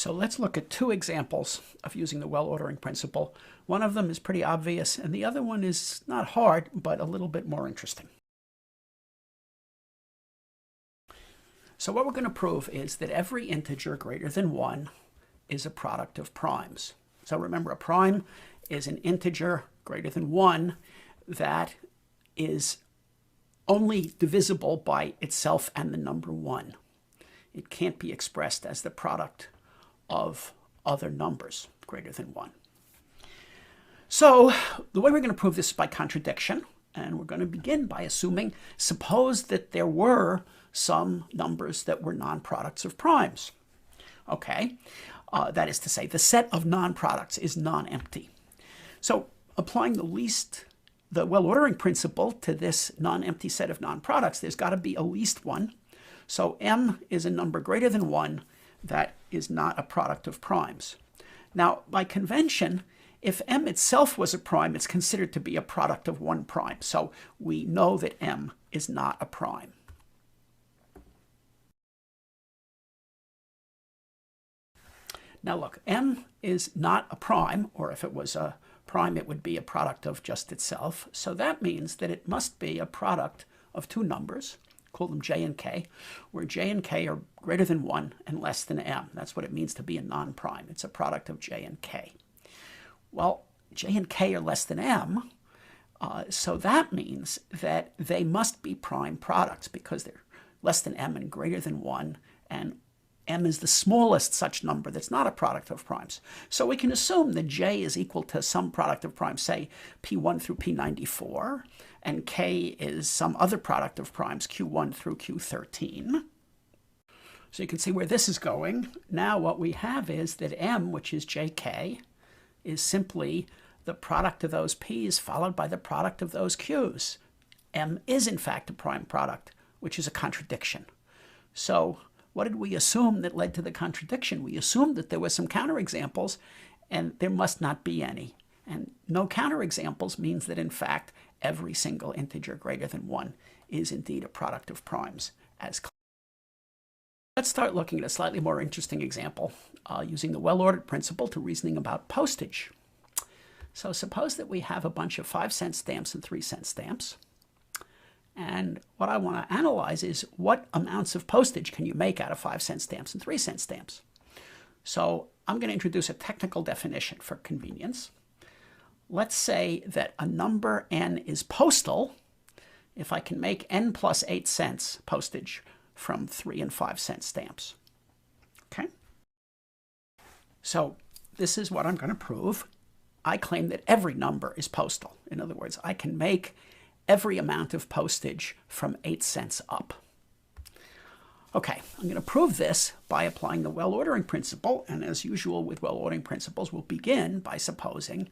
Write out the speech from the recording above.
So let's look at two examples of using the well-ordering principle. One of them is pretty obvious, and the other one is not hard, but a little bit more interesting. So what we're going to prove is that every integer greater than 1 is a product of primes. So remember, a prime is an integer greater than 1 that is only divisible by itself and the number 1. It can't be expressed as the product of other numbers greater than 1. So the way we're going to prove this is by contradiction, and we're going to begin by assuming, suppose that there were some numbers that were non-products of primes. Okay, that is to say, the set of non-products is non-empty. So applying the well-ordering principle to this non-empty set of non-products, there's got to be at least one. So m is a number greater than 1 that is not a product of primes. Now, by convention, if m itself was a prime, it's considered to be a product of one prime. So we know that m is not a prime. Now look, m is not a prime, or if it was a prime, it would be a product of just itself. So that means that it must be a product of two numbers, call them j and k, where j and k are greater than 1 and less than m. That's what it means to be a non-prime. It's a product of j and k. Well, j and k are less than m, so that means that they must be prime products because they're less than m and greater than 1, and m is the smallest such number that's not a product of primes. So we can assume that j is equal to some product of primes, say p1 through p94, and k is some other product of primes, q1 through q13. So you can see where this is going. Now what we have is that m, which is jk, is simply the product of those p's followed by the product of those q's. M is in fact a prime product, which is a contradiction. So what did we assume that led to the contradiction? We assumed that there were some counterexamples, and there must not be any. And no counterexamples means that in fact every single integer greater than 1 is indeed a product of primes as. Let's start looking at a slightly more interesting example using the well-ordered principle to reasoning about postage. So suppose that we have a bunch of 5-cent stamps and 3-cent stamps. And what I want to analyze is what amounts of postage can you make out of 5-cent stamps and 3-cent stamps. So I'm going to introduce a technical definition for convenience. Let's say that a number n is postal if I can make n plus 8 cents postage from 3 and 5-cent stamps. Okay? So this is what I'm going to prove. I claim that every number is postal. In other words, I can make every amount of postage from 8 cents up. Okay, I'm going to prove this by applying the well-ordering principle, and as usual with well-ordering principles, we'll begin by supposing